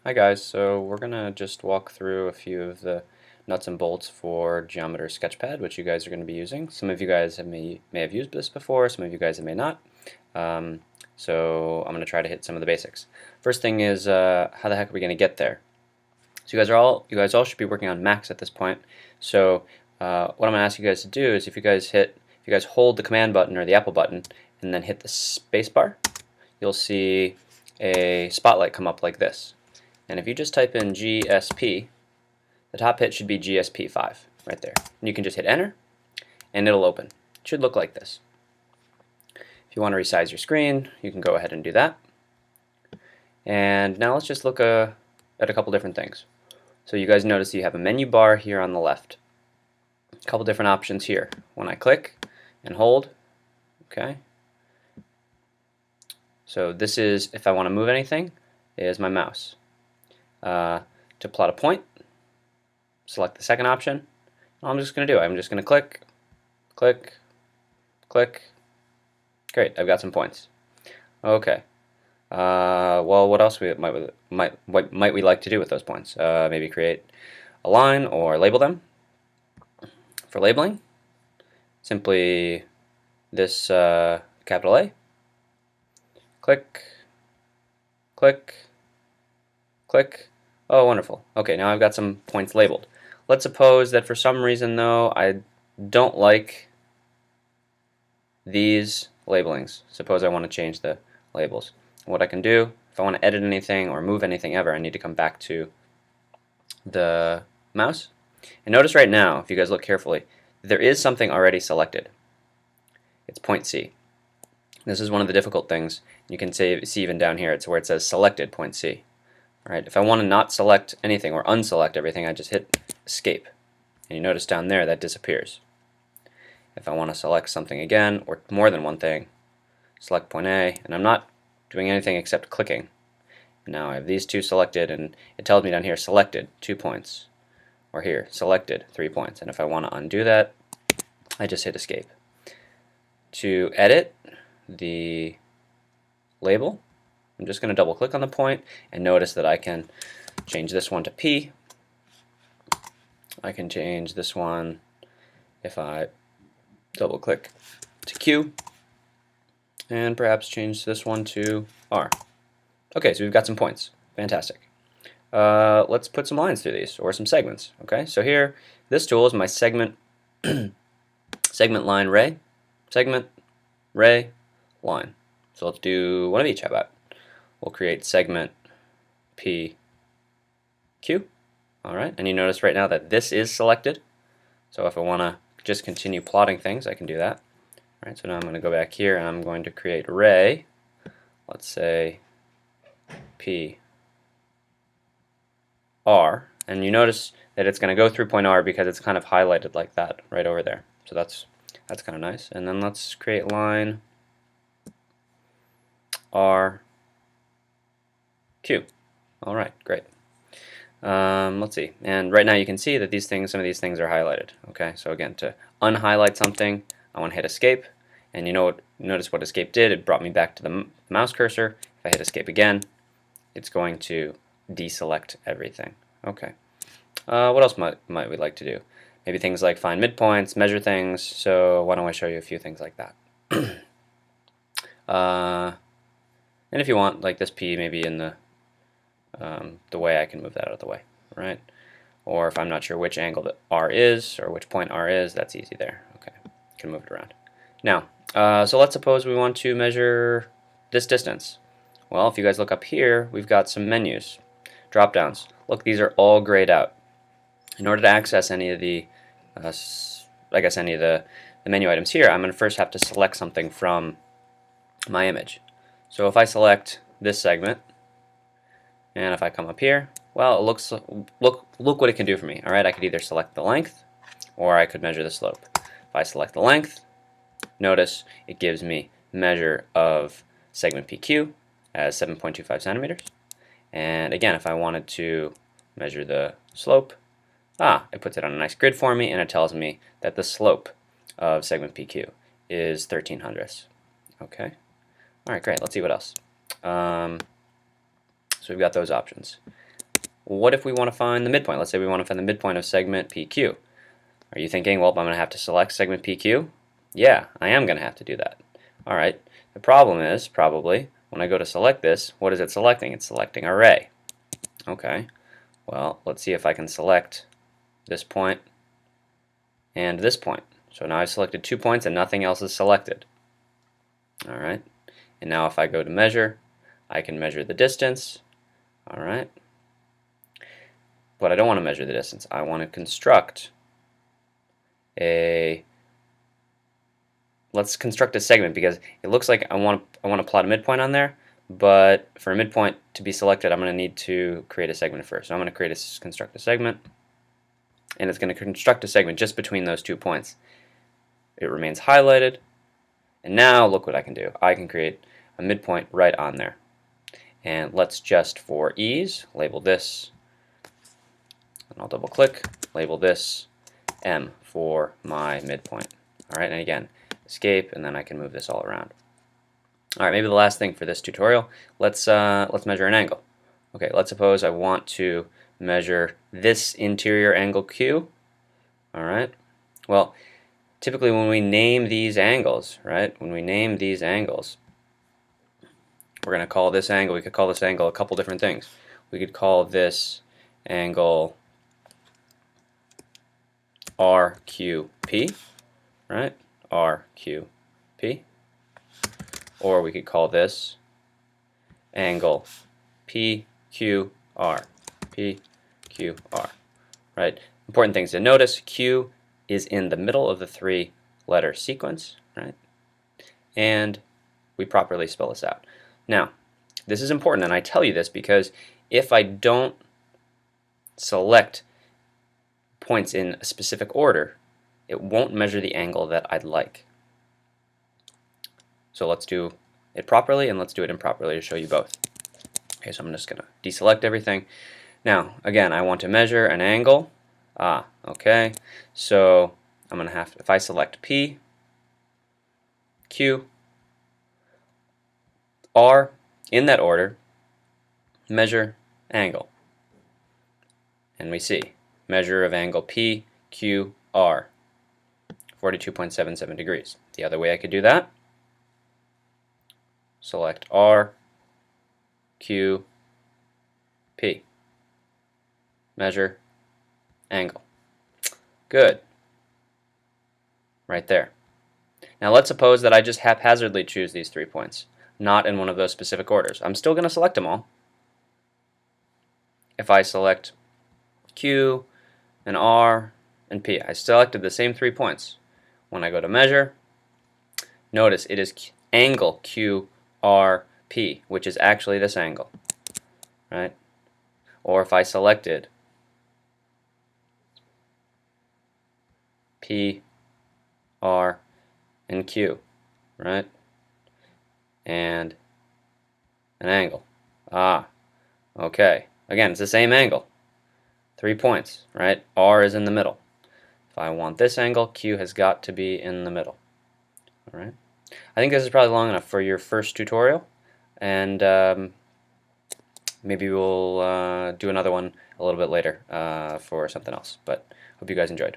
Hi guys, so we're gonna just walk through a few of the nuts and bolts for Geometer Sketchpad, which you guys are going to be using. Some of you guys may have used this before, some of you guys may not. So I'm going to try to hit some of the basics. First thing is how the heck are we going to get there? So you guys all should be working on Macs at this point. So what I'm going to ask you guys to do is if you guys hold the command button or the Apple button and then hit the space bar, you'll see a spotlight come up like this. And if you just type in GSP, the top hit should be GSP5 right there. And you can just hit enter and it'll open. It should look like this. If you want to resize your screen, you can go ahead and do that. And now let's just look at a couple different things. So you guys notice you have a menu bar here on the left. A couple different options here. When I click and hold, okay. So this is, if I want to move anything, is my mouse. To plot a point, select the second option. All I'm just going to do, I'm just going to click, click, click. Great, I've got some points. Okay. Well, what else might we like to do with those points? Maybe create a line or label them. For labeling, simply this capital A. Click, click, click. Oh, wonderful. Okay, now I've got some points labeled. Let's suppose that for some reason, though, I don't like these labelings. Suppose I want to change the labels. What I can do, if I want to edit anything or move anything ever, I need to come back to the mouse. And notice right now, if you guys look carefully, there is something already selected. It's point C. This is one of the difficult things. You can see even down here, it's where it says selected point C. Right? If I want to not select anything or unselect everything, I just hit escape. And you notice down there that disappears. If I want to select something again, or more than one thing, select point A, and I'm not doing anything except clicking. Now I have these two selected, and it tells me down here selected 2 points, or here selected 3 points. And if I want to undo that, I just hit escape. To edit the label, I'm just going to double click on the point and notice that I can change this one to P. I can change this one if I double click to Q, and perhaps change this one to R. Okay, so we've got some points. Fantastic. Let's put some lines through these, or some segments. Okay, so here, this tool is my segment segment line ray, segment ray line. So let's do one of each. How about? We'll create segment PQ. Alright, and you notice right now that this is selected. So if I want to just continue plotting things, I can do that. Alright, so now I'm going to go back here and I'm going to create ray. Let's say P R. And you notice that it's going to go through point R because it's kind of highlighted like that right over there. So that's kind of nice. And then let's create line R Q. All right, great. Let's see. And right now you can see that some of these things are highlighted. Okay, so again, to unhighlight something, I want to hit escape. And notice what escape did. It brought me back to the mouse cursor. If I hit escape again, it's going to deselect everything. Okay. What else might we like to do? Maybe things like find midpoints, measure things. So why don't I show you a few things like that? And if you want, like this P, maybe in the way I can move that out of the way, right? Or if I'm not sure which angle that R is or which point R is, that's easy there. Okay, you can move it around. Now, so let's suppose we want to measure this distance. Well, if you guys look up here, we've got some menus, drop downs. Look, these are all grayed out. In order to access any of the, any of the menu items here, I'm going to first have to select something from my image. So if I select this segment, and if I come up here, well, it look what it can do for me. All right, I could either select the length, or I could measure the slope. If I select the length, notice it gives me measure of segment PQ as 7.25 centimeters. And again, if I wanted to measure the slope, it puts it on a nice grid for me, and it tells me that the slope of segment PQ is 13 hundredths. Okay. All right, great. Let's see what else. So we've got those options. what if we want to find the midpoint? Let's say we want to find the midpoint of segment PQ. Are you thinking, well, I'm going to have to select segment PQ? Yeah, I am going to have to do that. All right. The problem is, probably, when I go to select this, what is it selecting? It's selecting array. Okay. Well, let's see if I can select this point and this point. So now I've selected 2 points and nothing else is selected. All right. And now if I go to measure, I can measure the distance. All right. But I don't want to measure the distance. I want to construct let's construct a segment, because it looks like I want to plot a midpoint on there, but for a midpoint to be selected, I'm going to need to create a segment first. So I'm going to construct a segment, and it's going to construct a segment just between those 2 points. It remains highlighted, and now look what I can do. I can create a midpoint right on there. And let's just, for ease, label this, and I'll double click, label this M for my midpoint. All right, and again, escape, and then I can move this all around. All right, maybe the last thing for this tutorial, let's measure an angle. Okay, let's suppose I want to measure this interior angle Q. All right. Well, typically when we name these angles, right? When we name these angles, we're going to call this angle. We could call this angle a couple different things. We could call this angle RQP, right? RQP. Or we could call this angle PQR. PQR. Right? Important things to notice, Q is in the middle of the 3-letter sequence, right? And we properly spell this out. Now, this is important, and I tell you this because if I don't select points in a specific order, it won't measure the angle that I'd like. So let's do it properly and let's do it improperly to show you both. Okay, so I'm just going to deselect everything. Now, again, I want to measure an angle. Okay. So I'm going to have to, if I select P, Q, R, in that order, measure angle. And we see measure of angle P, Q, R, 42.77 degrees. The other way I could do that, select R, Q, P, measure angle. Good. Right there. Now let's suppose that I just haphazardly choose these 3 points, not in one of those specific orders. I'm still going to select them all. If I select Q and R and P, I selected the same 3 points. When I go to measure, notice it is angle QRP, which is actually this angle, right? Or if I selected P, R, and Q, right? And an angle. Okay. Again, it's the same angle. 3 points, right? R is in the middle. If I want this angle, Q has got to be in the middle. All right. I think this is probably long enough for your first tutorial, and maybe we'll do another one a little bit later for something else. But hope you guys enjoyed.